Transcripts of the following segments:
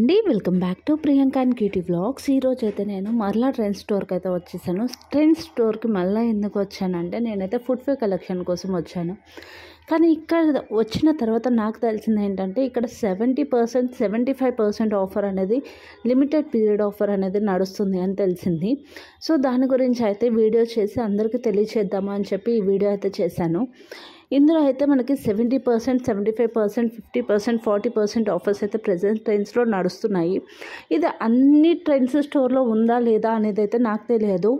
అండి, welcome back to Priyanka and cutie vlogs. ఈరోజు అయితే నేను మరలా ట్రెండ్స్ స్టోర్కి అయితే వచ్చేసాను. ట్రెండ్స్ స్టోర్కి మళ్ళీ ఎందుకు వచ్చానంటే నేనైతే ఫుట్వేర్ కలెక్షన్ కోసం వచ్చాను. కానీ ఇక్కడ వచ్చిన తర్వాత నాకు తెలిసింది ఏంటంటే ఇక్కడ 70% 75% ఆఫర్ అనేది లిమిటెడ్ పీరియడ్ ఆఫర్ అనేది నడుస్తుంది అని తెలిసింది. సో దాని గురించి అయితే వీడియో చేసి అందరికీ తెలియచేద్దామా అని చెప్పి ఈ వీడియో అయితే చేశాను. ఇందులో అయితే మనకి 70%, 75%, 50%, 40% ఆఫర్స్ అయితే ప్రజెంట్ ట్రెండ్స్లో నడుస్తున్నాయి. ఇది అన్ని ట్రెండ్స్ స్టోర్లో ఉందా లేదా అనేది అయితే నాకు తెలియదు.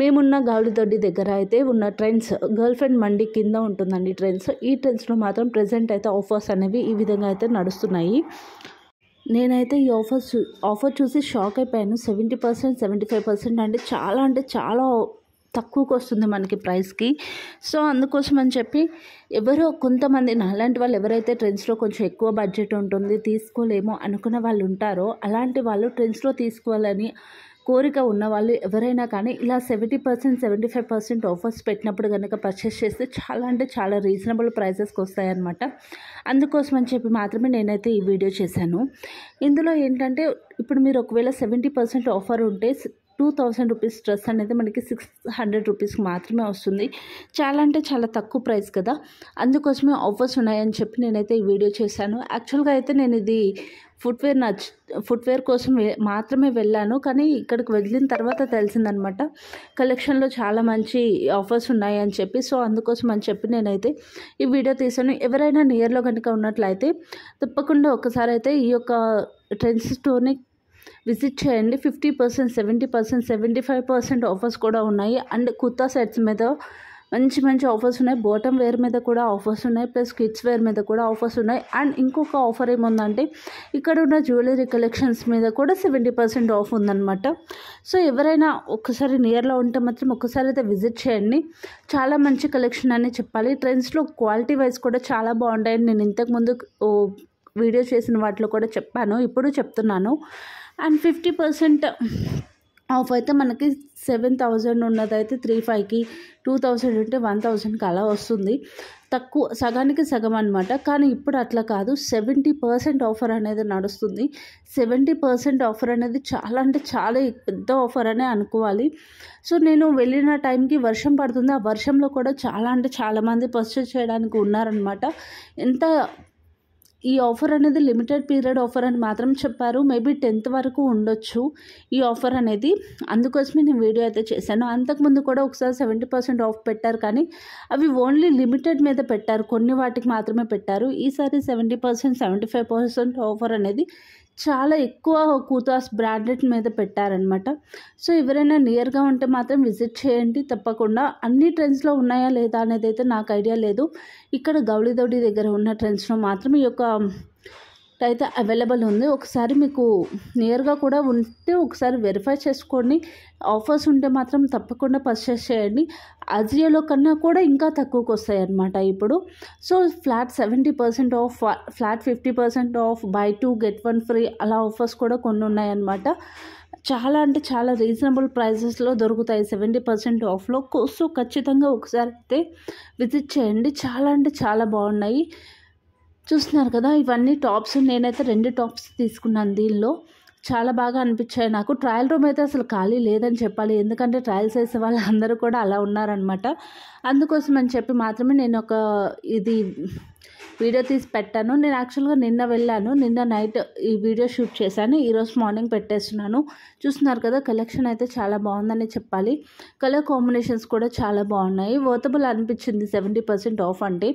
మేమున్న గౌలిదొడ్డి దగ్గర అయితే ఉన్న ట్రెండ్స్ గర్ల్ ఫ్రెండ్ మండి కింద ఉంటుందండి ట్రెండ్స్. ఈ ట్రెండ్స్లో మాత్రం ప్రజెంట్ అయితే ఆఫర్స్ అనేవి ఈ విధంగా అయితే నడుస్తున్నాయి. నేనైతే ఈ ఆఫర్ చూసి షాక్ అయిపోయాను. 70%, 75% అంటే చాలా తక్కువకి వస్తుంది మనకి ప్రైస్కి. సో అందుకోసం అని చెప్పి ఎవరో కొంతమంది నాలాంటి వాళ్ళు ఎవరైతే ట్రెండ్స్లో కొంచెం ఎక్కువ బడ్జెట్ ఉంటుంది తీసుకోలేమో అనుకున్న వాళ్ళు ఉంటారో అలాంటి వాళ్ళు ట్రెండ్స్లో తీసుకోవాలని కోరిక ఉన్న వాళ్ళు ఎవరైనా కానీ ఇలా 70%, 75% ఆఫర్స్ పెట్టినప్పుడు కనుక పర్చేస్ చేస్తే చాలా రీజనబుల్ ప్రైసెస్కి వస్తాయన్నమాట. అందుకోసం అని చెప్పి మాత్రమే నేనైతే ఈ వీడియో చేశాను. ఇందులో ఏంటంటే ఇప్పుడు మీరు ఒకవేళ 70% ఆఫర్ ఉంటే 2000 రూపీస్ డ్రెస్ అనేది మనకి 600 రూపీస్కి మాత్రమే వస్తుంది. చాలా తక్కువ ప్రైస్ కదా. అందుకోసమే ఆఫర్స్ ఉన్నాయని చెప్పి నేనైతే ఈ వీడియో చేశాను. యాక్చువల్గా అయితే నేను ఇది ఫుట్వేర్ కోసం మాత్రమే వెళ్ళాను. కానీ ఇక్కడికి వెళ్ళిన తర్వాత తెలిసిందనమాట కలెక్షన్లో చాలా మంచి ఆఫర్స్ ఉన్నాయి అని చెప్పి. సో అందుకోసం అని చెప్పి నేనైతే ఈ వీడియో తీసాను. ఎవరైనా నియర్లో కనుక ఉన్నట్లయితే తప్పకుండా ఒకసారి అయితే ఈ యొక్క ట్రెండ్స్ స్టోర్ని విజిట్ చేయండి. 50%, 70%, 75% ఆఫర్స్ కూడా ఉన్నాయి. అండ్ కుర్తా సెట్స్ మీద మంచి ఆఫర్స్ ఉన్నాయి. బాటమ్ వేర్ మీద కూడా ఆఫర్స్ ఉన్నాయి. ప్లస్ కిడ్స్ వేర్ మీద కూడా ఆఫర్స్ ఉన్నాయి. అండ్ ఇంకొక ఆఫర్ ఏముందంటే ఇక్కడ ఉన్న జ్యువెలరీ కలెక్షన్స్ మీద కూడా 70% ఆఫ్ ఉందన్నమాట. సో ఎవరైనా ఒక్కసారి నియర్లో ఉంటే మాత్రం ఒక్కసారి అయితే విజిట్ చేయండి. చాలా మంచి కలెక్షన్ అని చెప్పాలి. ట్రెండ్స్లో క్వాలిటీ వైజ్ కూడా చాలా బాగుంటాయని నేను ఇంతకుముందు వీడియో చేసిన వాటిలో కూడా చెప్పాను, ఇప్పుడు చెప్తున్నాను. అండ్ 50% ఆఫ్ అయితే మనకి 7000 ఉన్నదైతే 3500కి, 2000 ఉంటే 1000కి అలా వస్తుంది. తక్కువ సగానికి సగం అనమాట. కానీ ఇప్పుడు అట్లా కాదు, 70% ఆఫర్ అనేది నడుస్తుంది. 70% ఆఫర్ అనేది చాలా పెద్ద ఆఫర్ అనే అనుకోవాలి. సో నేను వెళ్ళిన టైంకి వర్షం పడుతుంది. ఆ వర్షంలో కూడా చాలామంది పర్చేస్ చేయడానికి ఉన్నారనమాట. ఈ ఆఫర్ అనేది లిమిటెడ్ పీరియడ్ ఆఫర్ అని మాత్రం చెప్పారు. మేబీ 10th వరకు ఉండొచ్చు ఈ ఆఫర్ అనేది. అందుకోసమే నేను వీడియో అయితే చేశాను. అంతకుముందు కూడా ఒకసారి 70% ఆఫ్ పెట్టారు, కానీ అవి ఓన్లీ లిమిటెడ్ మీద పెట్టారు, కొన్ని వాటికి మాత్రమే పెట్టారు. ఈసారి 70%, 75% ఆఫర్ అనేది చాలా ఎక్కువ కూతాస్ బ్రాండెడ్ మీద పెట్టారనమాట. సో ఎవరైనా నియర్గా ఉంటే మాత్రం విజిట్ చేయండి తప్పకుండా. అన్ని ట్రెండ్స్లో ఉన్నాయా లేదా అనేది అయితే నాకు ఐడియా లేదు. ఇక్కడ గౌలిదొడ్డి దగ్గర ఉన్న ట్రెండ్స్లో మాత్రం ఈ యొక్క అయితే అవైలబుల్ ఉంది. ఒకసారి మీకు నియర్గా కూడా ఉంటే ఒకసారి వెరిఫై చేసుకోండి. ఆఫర్స్ ఉంటే మాత్రం తప్పకుండా పర్చేస్ చేయండి. అజియోలో కన్నా కూడా ఇంకా తక్కువకి వస్తాయి అన్నమాట ఇప్పుడు. So flat 70% of, flat 50% of, by 2 get 1 free అలా ఆఫర్స్ కూడా కొన్ని ఉన్నాయన్నమాట. చాలా రీజనబుల్ ప్రైసెస్లో దొరుకుతాయి 70% ఆఫ్లో. సో ఖచ్చితంగా ఒకసారి అయితే విజిట్ చేయండి. చాలా బాగున్నాయి. చూస్తున్నారు కదా, ఇవన్నీ టాప్స్. నేనైతే 2 టాప్స్ తీసుకున్నాను. దీనిలో చాలా బాగా అనిపించాయి నాకు. ట్రయల్ రూమ్ అయితే అసలు ఖాళీ లేదని చెప్పాలి, ఎందుకంటే ట్రయల్స్ వేసే వాళ్ళు అందరూ కూడా అలా ఉన్నారనమాట. అందుకోసం అని చెప్పి మాత్రమే నేను ఇది వీడియో తీసి పెట్టాను. నేను యాక్చువల్గా నిన్న వెళ్ళాను, నిన్న నైట్ ఈ వీడియో షూట్ చేశాను, ఈరోజు మార్నింగ్ పెట్టేస్తున్నాను. చూస్తున్నారు కదా, కలెక్షన్ అయితే చాలా బాగుందని చెప్పాలి. కలర్ కాంబినేషన్స్ కూడా చాలా బాగున్నాయి. వర్తబుల్ అనిపించింది 70% ఆఫ్ అంటే.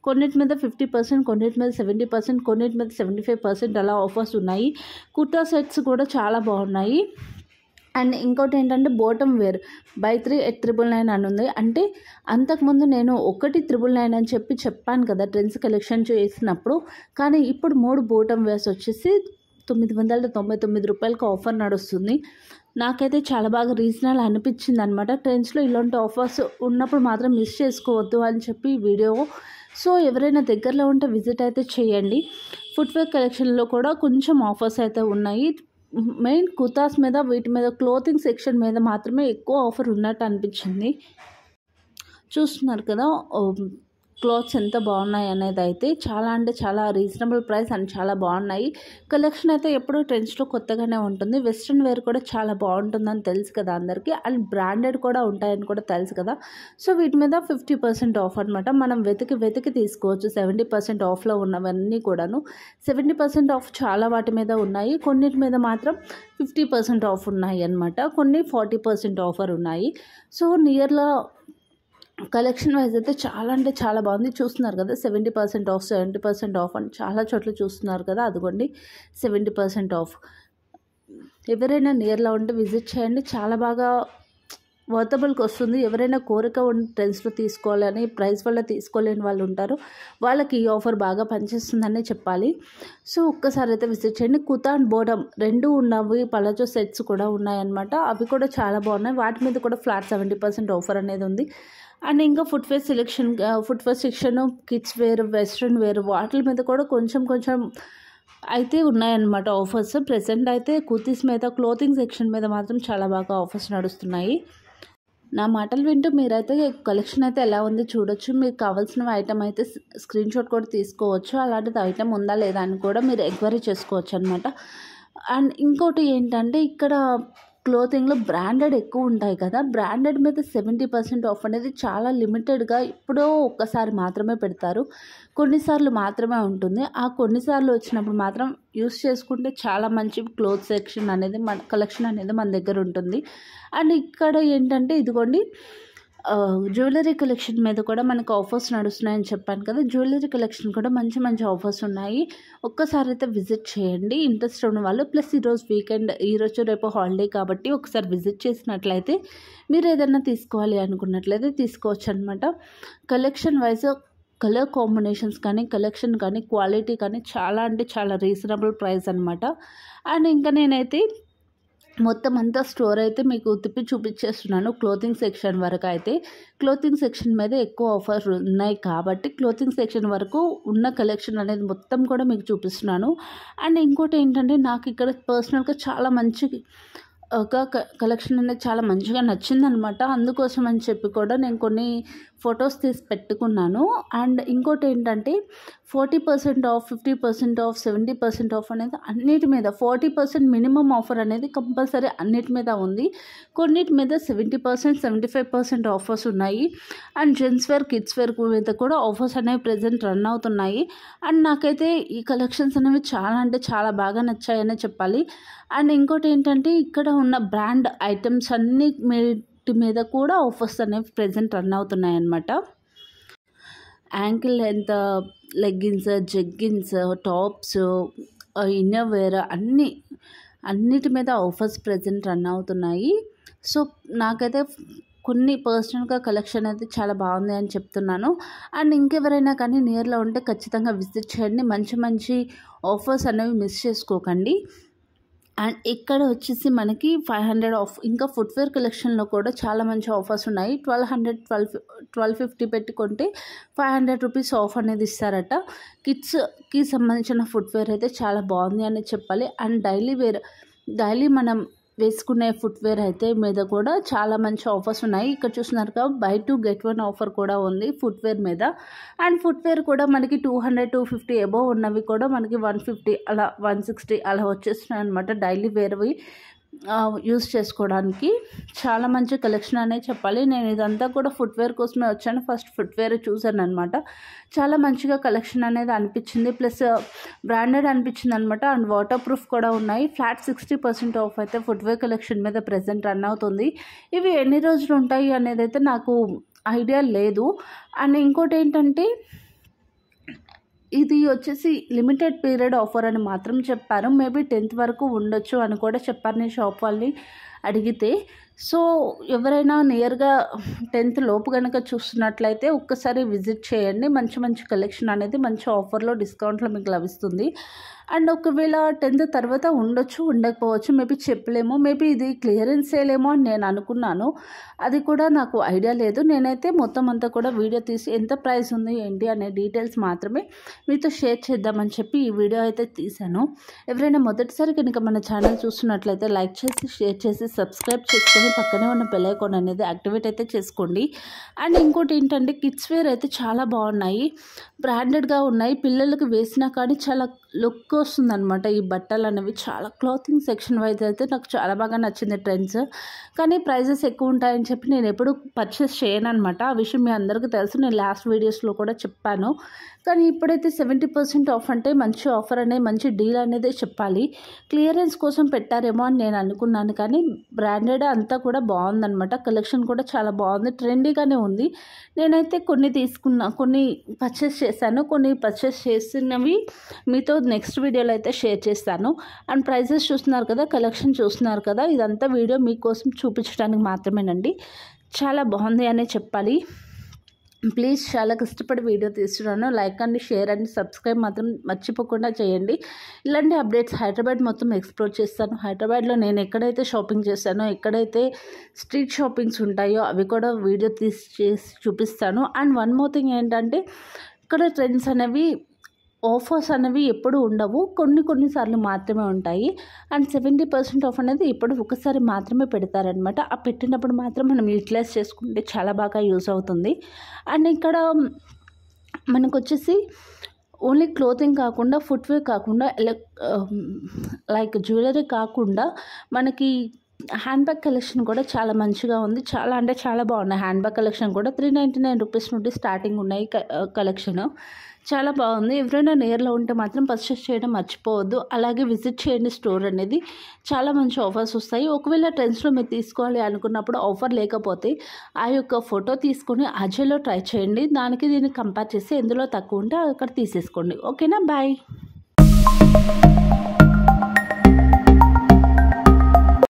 కొన్నిటి మీద 50%, కొన్నిటి మీద 70%, కొన్నిటి మీద 75% అలా ఆఫర్స్ ఉన్నాయి. కుర్తా సెట్స్ కూడా చాలా బాగున్నాయి. అండ్ ఇంకోటి ఏంటంటే బాటమ్ వేర్ బై 3 at 999 అని ఉంది. అంటే అంతకుముందు నేను 1,999 అని చెప్పాను కదా ట్రెండ్స్ కలెక్షన్ చేసినప్పుడు. కానీ ఇప్పుడు 3 బాటమ్ వేర్స్ వచ్చేసి 999 రూపాయలకి ఆఫర్ నడుస్తుంది. నాకైతే చాలా బాగా రీజనల్ అనిపించింది అనమాట. ట్రెండ్స్లో ఇలాంటి ఆఫర్స్ ఉన్నప్పుడు మాత్రం మిస్ చేసుకోవద్దు అని చెప్పి వీడియో. సో ఎవరైనా దగ్గరలో ఉంటే విజిట్ అయితే చేయండి. ఫుట్వేర్ కలెక్షన్లో కూడా కొంచెం ఆఫర్స్ అయితే ఉన్నాయి. మెయిన్ కుర్తాస్ మీద, వీటి మీద, క్లోతింగ్ సెక్షన్ మీద మాత్రమే ఎక్కువ ఆఫర్ ఉన్నట్టు అనిపించింది. చూస్తున్నారు కదా, క్లాత్స్ ఎంత బాగున్నాయి అనేది అయితే చాలా అంటే చాలా రీజనబుల్ ప్రైస్ అండ్ చాలా బాగున్నాయి. కలెక్షన్ అయితే ఎప్పుడూ ట్రెండ్స్లో కొత్తగానే ఉంటుంది. వెస్ట్రన్ వేర్ కూడా చాలా బాగుంటుందని తెలుసు కదా అందరికీ, అండ్ బ్రాండెడ్ కూడా ఉంటాయని కూడా తెలుసు కదా. సో వీటి మీద 50% ఆఫ్ అనమాట. మనం వెతికి తీసుకోవచ్చు. 70% ఆఫ్లో ఉన్నవన్నీ కూడాను 70% ఆఫ్ చాలా వాటి మీద ఉన్నాయి. కొన్నిటి మీద మాత్రం 50% ఆఫ్ ఉన్నాయి అనమాట. కొన్ని 40% ఆఫర్ ఉన్నాయి. సో నియర్లో కలెక్షన్ వైజ్ అయితే చాలా అంటే చాలా బాగుంది. చూస్తున్నారు కదా 70% ఆఫ్ 70% ఆఫ్ అని చాలా చోట్ల చూస్తున్నారు కదా. అదిగోండి 70% ఆఫ్. ఎవరైనా నియర్లో ఉంటే విజిట్ చేయండి. చాలా బాగా వర్తబుల్కి వస్తుంది. ఎవరైనా కోరిక ఉన్న ట్రెండ్స్లో తీసుకోవాలని ప్రైస్ వల్ల తీసుకోలేని వాళ్ళు ఉంటారు, వాళ్ళకి ఈ ఆఫర్ బాగా పనిచేస్తుందనే చెప్పాలి. సో ఒక్కసారి అయితే విజిట్ చేయండి. కుతా అండ్ బోటమ్ రెండు ఉన్నవి పలాజో సెట్స్ కూడా ఉన్నాయన్నమాట. అవి కూడా చాలా బాగున్నాయి. వాటి మీద కూడా ఫ్లాట్ 70% ఆఫర్ అనేది ఉంది. అండ్ ఇంకా footwear section, kids wear, western wear వాటి మీద కూడా కొంచెం అయితే ఉన్నాయన్నమాట ఆఫర్స్. ప్రెసెంట్ అయితే కుర్తీస్ మీద, క్లోతింగ్ సెక్షన్ మీద మాత్రం చాలా బాగా ఆఫర్స్ నడుస్తున్నాయి. నా మాటలు వింటూ మీరైతే కలెక్షన్ అయితే ఎలా ఉంది చూడొచ్చు. మీకు కావాల్సిన ఐటమ్ అయితే స్క్రీన్ షాట్ కూడా తీసుకోవచ్చు. అలాంటిది ఐటమ్ ఉందా లేదా అని కూడా మీరు ఎంక్వైరీ చేసుకోవచ్చు అనమాట. అండ్ ఇంకోటి ఏంటంటే ఇక్కడ క్లోతింగ్లో బ్రాండెడ్ ఎక్కువ ఉంటాయి కదా. బ్రాండెడ్ మీద 70% ఆఫ్ అనేది చాలా లిమిటెడ్గా ఎప్పుడో ఒక్కసారి మాత్రమే పెడతారు. కొన్నిసార్లు మాత్రమే ఉంటుంది. ఆ కొన్నిసార్లు వచ్చినప్పుడు మాత్రం యూస్ చేసుకుంటే చాలా మంచి క్లోత్ సెక్షన్ అనేది కలెక్షన్ అనేది మన దగ్గర ఉంటుంది. అండ్ ఇక్కడ ఏంటంటే ఇదిగోండి జ్యువెలరీ కలెక్షన్ మీద కూడా మనకు ఆఫర్స్ నడుస్తున్నాయని చెప్పాను కదా. జ్యువెలరీ కలెక్షన్ కూడా మంచి ఆఫర్స్ ఉన్నాయి. ఒక్కసారి అయితే విజిట్ చేయండి ఇంట్రెస్ట్ ఉన్న వాళ్ళు. ప్లస్ ఈరోజు వీకెండ్, ఈరోజు రేపు హాలిడే కాబట్టి ఒకసారి విజిట్ చేసినట్లయితే మీరు ఏదైనా తీసుకోవాలి అనుకున్నట్లయితే తీసుకోవచ్చు అనమాట. కలెక్షన్ వైజ్ కలర్ కాంబినేషన్స్ కానీ, కలెక్షన్ కానీ, క్వాలిటీ కానీ చాలా అంటే చాలా రీజనబుల్ ప్రైస్ అనమాట. అండ్ ఇంకా నేనైతే మొత్తం అంతా స్టోర్ అయితే మీకు తిప్పి చూపించేస్తున్నాను. క్లోతింగ్ సెక్షన్ వరకు అయితే క్లోతింగ్ సెక్షన్ మీద ఎక్కువ ఆఫర్ ఉన్నాయి కాబట్టి క్లోతింగ్ సెక్షన్ వరకు ఉన్న కలెక్షన్ అనేది మొత్తం కూడా మీకు చూపిస్తున్నాను. అండ్ ఇంకోటి ఏంటంటే నాకు ఇక్కడ పర్సనల్గా చాలా మంచి ఒక కలెక్షన్ అనేది చాలా మంచిగా నచ్చిందనమాట. అందుకోసం అని చెప్పి కూడా నేను కొన్ని ఫొటోస్ తీసి పెట్టుకున్నాను. అండ్ ఇంకోటి ఏంటంటే 40% ఆఫ్, 50% ఆఫ్, 70% ఆఫ్ అనేది అన్నిటి మీద 40% మినిమం ఆఫర్ అనేది కంపల్సరీ అన్నిటి మీద ఉంది. కొన్నిటి మీద 70%, 75% ఆఫర్స్ ఉన్నాయి. And gents wear, kids wear మీద కూడా ఆఫర్స్ అనేవి ప్రజెంట్ రన్ అవుతున్నాయి. అండ్ నాకైతే ఈ కలెక్షన్స్ అనేవి చాలా అంటే చాలా బాగా నచ్చాయనే చెప్పాలి. అండ్ ఇంకోటి ఏంటంటే ఇక్కడ ఉన్న బ్రాండ్ ఐటమ్స్ అన్ని మీద కూడా ఆఫర్స్ అనేవి ప్రజెంట్ రన్ అవుతున్నాయి అన్నమాట. Ankle length leggings, jeggings, tops, inner wear అన్నిటి మీద ఆఫర్స్ ప్రజెంట్ రన్ అవుతున్నాయి. సో నాకైతే కొన్ని పర్సనల్గా కలెక్షన్ అయితే చాలా బాగుంది అని చెప్తున్నాను. అండ్ ఇంకెవరైనా కానీ నియర్లో ఉంటే ఖచ్చితంగా విజిట్ చేయండి. మంచి ఆఫర్స్ అనేవి మిస్ చేసుకోకండి. అండ్ ఇక్కడ వచ్చేసి మనకి 500 ఆఫ్. ఇంకా ఫుట్వేర్ కలెక్షన్లో కూడా చాలా మంచి ఆఫర్స్ ఉన్నాయి. 1250 పెట్టుకుంటే 500 రూపీస్ ఆఫ్ అనేది ఇస్తారట. కిడ్స్కి సంబంధించిన ఫుట్వేర్ అయితే చాలా బాగుంది అని చెప్పాలి. అండ్ డైలీ మనం వేసుకునే ఫుట్వేర్ అయితే మీద కూడా చాలా మంచి ఆఫర్స్ ఉన్నాయి. ఇక్కడ చూస్తున్నారు కదా బై 2 get 1 ఆఫర్ కూడా ఉంది ఫుట్వేర్ మీద. అండ్ ఫుట్వేర్ కూడా మనకి 200, 250 అబోవ్ ఉన్నవి కూడా మనకి 150 అలా 160 అలా వచ్చేస్తున్నాయి అనమాట. డైలీ వేర్వి యూస్ చేసుకోవడానికి చాలా మంచి కలెక్షన్ అనే చెప్పాలి. నేను ఇదంతా కూడా ఫుట్వేర్ కోసమే వచ్చాను. ఫస్ట్ ఫుట్వేర్ చూసాను అనమాట. చాలా మంచిగా కలెక్షన్ అనేది అనిపించింది. ప్లస్ బ్రాండెడ్ అనిపించింది అనమాట. అండ్ వాటర్ ప్రూఫ్ కూడా ఉన్నాయి. ఫ్లాట్ 60% ఆఫ్ అయితే ఫుట్వేర్ కలెక్షన్ మీద ప్రజెంట్ రన్ అవుతుంది. ఇవి ఎన్ని రోజులు ఉంటాయి అనేది అయితే నాకు ఐడియా లేదు. అండ్ ఇంకోటి ఏంటంటే ఇది వచ్చేసి లిమిటెడ్ పీరియడ్ ఆఫర్ అని మాత్రం చెప్పారు. మేబీ 10th వరకు ఉండొచ్చు అని కూడా చెప్పారు నేను షాప్ వాళ్ళని అడిగితే. సో ఎవరైనా నియర్గా 10th లోపు కనుక చూస్తున్నట్లయితే ఒక్కసారి విజిట్ చేయండి. మంచి కలెక్షన్ అనేది మంచి ఆఫర్లో, డిస్కౌంట్లో మీకు లభిస్తుంది. అండ్ ఒకవేళ 10th తర్వాత ఉండొచ్చు, ఉండకపోవచ్చు, మేబీ చెప్పలేము. మేబీ ఇది క్లియరెన్స్ సేలేమో అని నేను అనుకున్నాను. అది కూడా నాకు ఐడియా లేదు. నేనైతే మొత్తం అంతా కూడా వీడియో తీసి ఎంత ప్రైస్ ఉంది ఏంటి అనే డీటెయిల్స్ మాత్రమే మీతో షేర్ చేద్దామని చెప్పి ఈ వీడియో అయితే తీశాను. ఎవరైనా మొదటిసారి కనుక మన ఛానల్ చూస్తున్నట్లయితే లైక్ చేసి, షేర్ చేసి, సబ్స్క్రైబ్ చేసుకొని పక్కనే ఉన్న బెల్ ఐకాన్ అనేది యాక్టివేట్ అయితే చేసుకోండి. అండ్ ఇంకోటి ఏంటంటే కిడ్స్ వేర్ అయితే చాలా బాగున్నాయి, బ్రాండెడ్గా ఉన్నాయి. పిల్లలకి వేసినా కానీ చాలా లుక్ వస్తుందన్నమాట. ఈ బట్టలు అనేవి చాలా క్లాతింగ్ సెక్షన్ వైజ్ అయితే నాకు చాలా బాగా నచ్చింది ట్రెండ్స్. కానీ ప్రైజెస్ ఎక్కువ ఉంటాయని చెప్పి నేను ఎప్పుడు పర్చేస్ చేయను అనమాట. ఆ విషయం మీ అందరికీ తెలుసు, నేను లాస్ట్ వీడియోస్లో కూడా చెప్పాను. కానీ ఇప్పుడైతే 70% ఆఫ్ అంటే మంచి ఆఫర్ అనేది, మంచి డీల్ అనేది చెప్పాలి. క్లియరెన్స్ కోసం పెట్టారేమో అని నేను అనుకున్నాను, కానీ బ్రాండెడ్ అంతా కూడా బాగుందనమాట. కలెక్షన్ కూడా చాలా బాగుంది, ట్రెండీగానే ఉంది. నేనైతే కొన్ని తీసుకున్నా, కొన్ని పర్చేస్ చేశాను. కొన్ని పర్చేస్ చేసినవి మీతో నెక్స్ట్ వీడియోలో అయితే షేర్ చేస్తాను. అండ్ ప్రైజెస్ చూస్తున్నారు కదా, కలెక్షన్ చూస్తున్నారు కదా, ఇదంతా వీడియో మీకోసం చూపించడానికి మాత్రమేనండి. చాలా బాగుంది అనే చెప్పాలి. ప్లీజ్ చాలా కష్టపడి వీడియో తీస్తున్నాను. లైక్ అండి, షేర్ అండి, సబ్స్క్రైబ్ మాత్రం మర్చిపోకుండా చేయండి. ఇలాంటి అప్డేట్స్ హైదరాబాద్ మొత్తం ఎక్స్ప్లోర్ చేస్తాను. హైదరాబాద్లో నేను ఎక్కడైతే షాపింగ్ చేస్తానో, ఎక్కడైతే స్ట్రీట్ షాపింగ్స్ ఉంటాయో అవి కూడా వీడియో తీసి చేసి చూపిస్తాను. అండ్ వన్ మోర్ థింగ్ ఏంటంటే, ఇక్కడ ట్రెండ్స్ అనేవి, ఆఫర్స్ అనేవి ఎప్పుడు ఉండవు, కొన్నిసార్లు మాత్రమే ఉంటాయి. అండ్ 70% ఆఫ్ అనేది ఇప్పుడు ఒకసారి మాత్రమే పెడతారనమాట. ఆ పెట్టినప్పుడు మాత్రం మనం యూటిలైజ్ చేసుకుంటే చాలా బాగా యూజ్ అవుతుంది. అండ్ ఇక్కడ మనకు వచ్చేసి ఓన్లీ క్లోతింగ్ కాకుండా, ఫుట్వేర్ కాకుండా, లైక్ జ్యువెలరీ కాకుండా మనకి హ్యాండ్ బ్యాగ్ కలెక్షన్ కూడా చాలా మంచిగా ఉంది. చాలా అంటే చాలా బాగున్నాయి. హ్యాండ్ బ్యాగ్ కలెక్షన్ కూడా 399 రూపీస్ నుండి స్టార్టింగ్ ఉన్నాయి. కలెక్షన్ చాలా బాగుంది. ఎవరైనా నియర్లో ఉంటే మాత్రం పర్చేస్ చేయడం మర్చిపోవద్దు. అలాగే విజిట్ చేయండి స్టోర్ అనేది. చాలా మంచి ఆఫర్స్ వస్తాయి. ఒకవేళ ట్రెండ్స్లో మీరు తీసుకోవాలి అనుకున్నప్పుడు ఆఫర్ లేకపోతే ఆ యొక్క ఫోటో తీసుకొని అజయ్లో ట్రై చేయండి. దానికి దీనికి కంపేర్ చేసి ఎందులో తక్కువ ఉంటే అక్కడ తీసేసుకోండి. ఓకేనా, బాయ్.